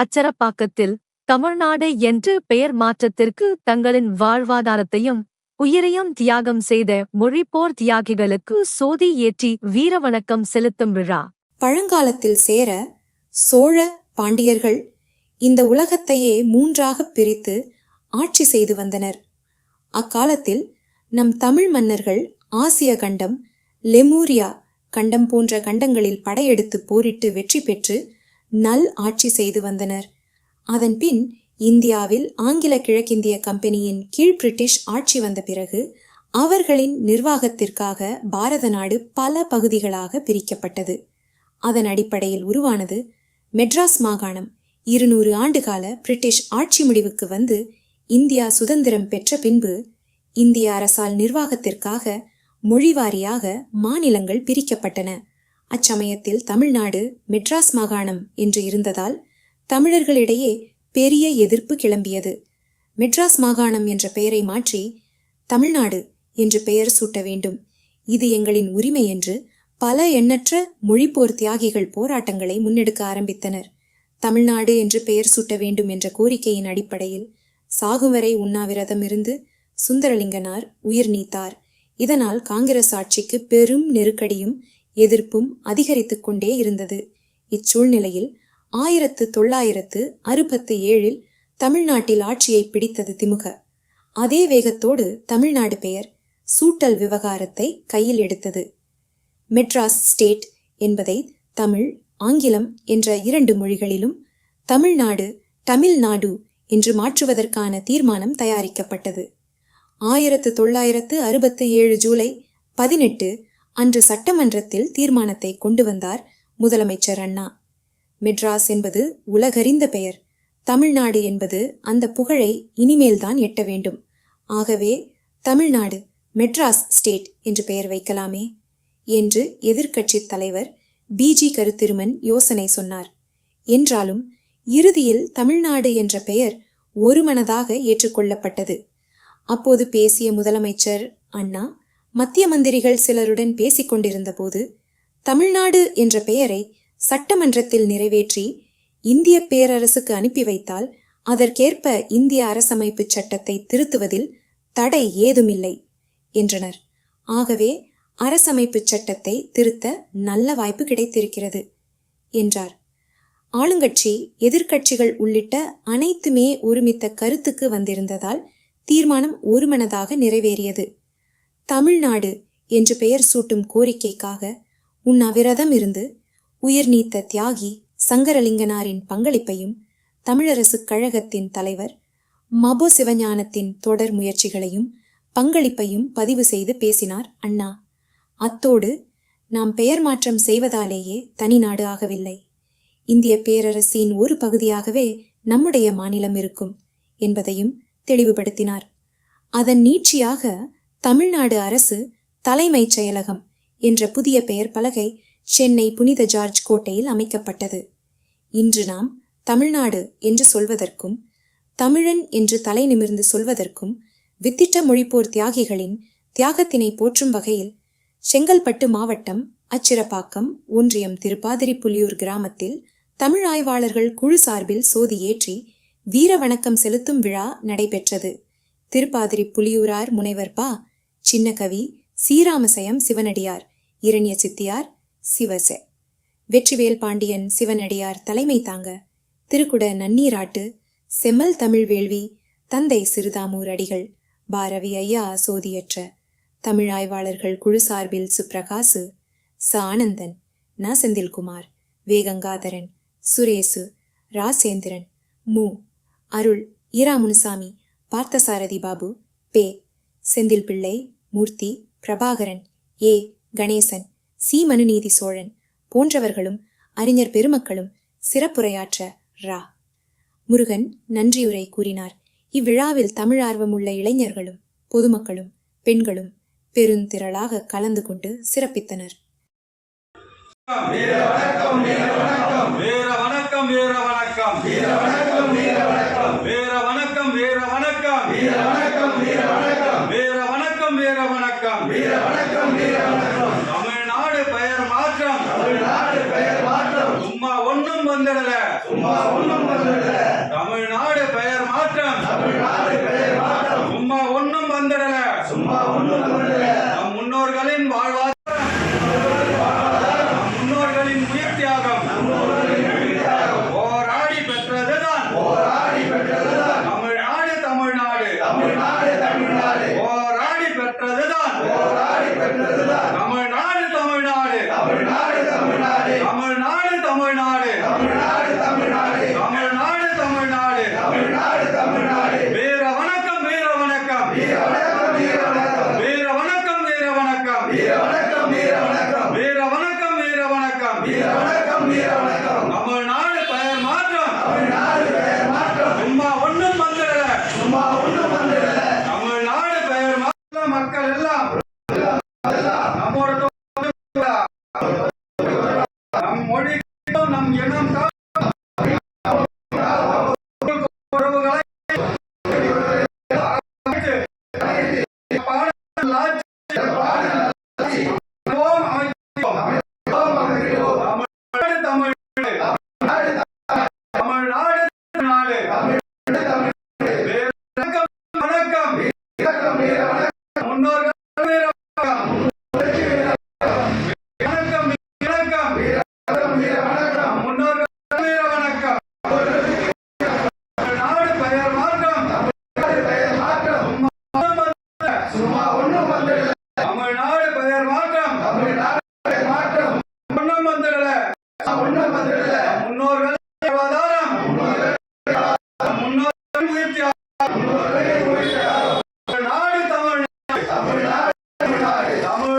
அச்சரப்பாக்கத்தில் தமிழ்நாடு என்று பெயர் மாற்றத்திற்கு தங்களின் வாழ்வாதாரத்தையும் உயிரையும் தியாகம் செய்த மொழிப்போர் தியாகிகளுக்கு சோதி ஏற்றி வீரவணக்கம் செலுத்தும் விழா. பழங்காலத்தில் சேர, சோழ, பாண்டியர்கள் இந்த உலகத்தையே 3ஆக பிரித்து ஆட்சி செய்து வந்தனர். அக்காலத்தில் நம் தமிழ் மன்னர்கள் ஆசிய கண்டம், லெமூரியா கண்டம் போன்ற கண்டங்களில் படையெடுத்து போரிட்டு வெற்றி பெற்று நல் ஆட்சி செய்து வந்தனர். அதன்பின் இந்தியாவில் ஆங்கில கிழக்கிந்திய கம்பெனியின் கீழ் பிரிட்டிஷ் ஆட்சி வந்த பிறகு அவர்களின் நிர்வாகத்திற்காக பாரத நாடு பல பகுதிகளாக பிரிக்கப்பட்டது. அதன் அடிப்படையில் உருவானது மெட்ராஸ் மாகாணம். 200 ஆண்டுகால பிரிட்டிஷ் ஆட்சி முடிவுக்கு வந்து இந்தியா சுதந்திரம் பெற்ற பின்பு இந்திய அரசால் நிர்வாகத்திற்காக மொழிவாரியாக மாநிலங்கள் பிரிக்கப்பட்டன. அச்சமயத்தில் தமிழ்நாடு மெட்ராஸ் மாகாணம் என்று இருந்ததால் தமிழர்களிடையே பெரிய எதிர்ப்பு கிளம்பியது. மெட்ராஸ் மாகாணம் என்ற பெயரை மாற்றி தமிழ்நாடு என்று பெயர் சூட்ட வேண்டும், இது எங்களின் உரிமை என்று பல எண்ணற்ற மொழிப்போர் தியாகிகள் போராட்டங்களை முன்னெடுக்க ஆரம்பித்தனர். தமிழ்நாடு என்று பெயர் சூட்ட வேண்டும் என்ற கோரிக்கையின் அடிப்படையில் சாகுவரை உண்ணாவிரதம் இருந்து சுந்தரலிங்கனார் உயிர் நீத்தார். இதனால் காங்கிரஸ் ஆட்சிக்கு பெரும் நெருக்கடியும் எதிர்ப்பும் அதிகரித்து கொண்டே இருந்தது. இச்சூழ்நிலையில் 1967 தமிழ்நாட்டில் ஆட்சியை பிடித்தது திமுக. அதே வேகத்தோடு தமிழ்நாடு பெயர் சூட்டல் விவகாரத்தை கையில் எடுத்தது. மெட்ராஸ் ஸ்டேட் என்பதை தமிழ், ஆங்கிலம் என்ற 2 மொழிகளிலும், தமிழ்நாடு, தமிழ்நாடு என்று மாற்றுவதற்கான தீர்மானம் தயாரிக்கப்பட்டது. 1967 ஜூலை 18 அன்று சட்டமன்றத்தில் தீர்மானத்தை கொண்டு வந்தார் முதலமைச்சர் அண்ணா. மெட்ராஸ் என்பது உலகறிந்த பெயர், தமிழ்நாடு என்பது அந்த புகழை இனிமேல்தான் எட்ட வேண்டும். ஆகவே தமிழ்நாடு மெட்ராஸ் ஸ்டேட் என்று பெயர் வைக்கலாமே என்று எதிர்க்கட்சி தலைவர் பிஜி கருத்திருமன் யோசனை சொன்னார். என்றாலும் இறுதியில் தமிழ்நாடு என்ற பெயர் ஒருமனதாக ஏற்றுக்கொள்ளப்பட்டது. அப்போது பேசிய முதலமைச்சர் அண்ணா மத்திய மந்திரிகள் சிலருடன் பேசிக்கொண்டிருந்த போது தமிழ்நாடு என்ற பெயரை சட்டமன்றத்தில் நிறைவேற்றி இந்திய பேரரசுக்கு அனுப்பி வைத்தால் அதற்கேற்ப இந்திய அரசமைப்பு சட்டத்தை திருத்துவதில் தடை ஏதுமில்லை என்றனர். ஆகவே அரசமைப்பு சட்டத்தை திருத்த நல்ல வாய்ப்பு கிடைத்திருக்கிறது என்றார். ஆளுங்கட்சி, எதிர்க்கட்சிகள் உள்ளிட்ட அனைத்துமே ஒருமித்த கருத்துக்கு வந்திருந்ததால் தீர்மானம் ஒருமனதாக நிறைவேறியது. தமிழ்நாடு என்று பெயர் சூட்டும் கோரிக்கைக்காக உண்ணாவிரதம் இருந்து உயிர் நீத்த தியாகி சங்கரலிங்கனாரின் பங்களிப்பையும் தமிழரசு கழகத்தின் தலைவர் மபோ சிவஞானத்தின் தொடர் முயற்சிகளையும் பங்களிப்பையும் பதிவு செய்து பேசினார் அண்ணா. அத்தோடு நாம் பெயர் மாற்றம் செய்வதாலேயே தனிநாடு ஆகவில்லை, இந்திய பேரரசின் ஒரு பகுதியாகவே நம்முடைய மாநிலம் இருக்கும் என்பதையும் தெளிவுபடுத்தினார். அதன் நீட்சியாக தமிழ்நாடு அரசு தலைமைச் செயலகம் என்ற புதிய பெயர் பலகை சென்னை புனித ஜார்ஜ் கோட்டையில் அமைக்கப்பட்டது. இன்று நாம் தமிழ்நாடு என்று சொல்வதற்கும் தமிழன் என்று தலை நிமிர்ந்து சொல்வதற்கும் வித்திட்ட மொழிப்போர் தியாகிகளின் தியாகத்தினை போற்றும் வகையில் செங்கல்பட்டு மாவட்டம் அச்சிரப்பாக்கம் ஒன்றியம் திருப்பாதிரிப்புலியூர் கிராமத்தில் தமிழ் ஆய்வாளர்கள் குழு சார்பில் சோதி ஏற்றி வீர வணக்கம் செலுத்தும் விழா நடைபெற்றது. திருப்பாதிரிப்புலியூரார் முனைவர் பா. சின்னகவி, சீராமசயம் சிவனடியார், இரண்ய சித்தியார், சிவசே, வெற்றிவேல் பாண்டியன் சிவனடியார் தலைமை தாங்க திருக்குட நன்னீராட்டு, செம்மல் தமிழ் வேள்வி, தந்தை சிறுதாமூர் அடிகள், பாரவி ஐயா சோதியற்ற, தமிழ் ஆய்வாளர்கள் குழு சார்பில் சுப்பிரகாசு, ச ஆனந்தன், ந செந்தில்குமார், வேகங்காதரன், சுரேசு, ராசேந்திரன், மு அருள், ஈரா முனுசாமி, பார்த்தசாரதி பாபு, பே செந்தில் பிள்ளை, மூர்த்தி, பிரபாகரன், ஏ கணேசன், சி மனுநீதி சோழன் போன்றவர்களும் அறிஞர் பெருமக்களும் சிறப்புரையாற்ற ரா. முருகன் நன்றியுரை கூறினார். இவ்விழாவில் தமிழ் ஆர்வமுள்ள இளைஞர்களும் பொதுமக்களும் பெண்களும் பெருந்திரளாக கலந்து கொண்டு சிறப்பித்தனர். தமிழ்நாடு பெயர் மாற்றம் சும்மா ஒன்னும் வந்துடல. மொழி நம் இனம் உறவுகளை தமிழ்நாடு வணக்கம் முன்னோர்கள் வணக்கம் வணக்கம் முன்னோர்கள் வணக்கம் நாடு பெயர் மாற்றம் தமிழ்நாடு பெயர் மாற்றம் ஒன்றும் வந்துடல முன்னோர்கள் வாழ்வாதாரம் முன்னோர்கள் முயற்சி நாடு தமிழ்நாடு தமிழ்நாடு தமிழ்நாடு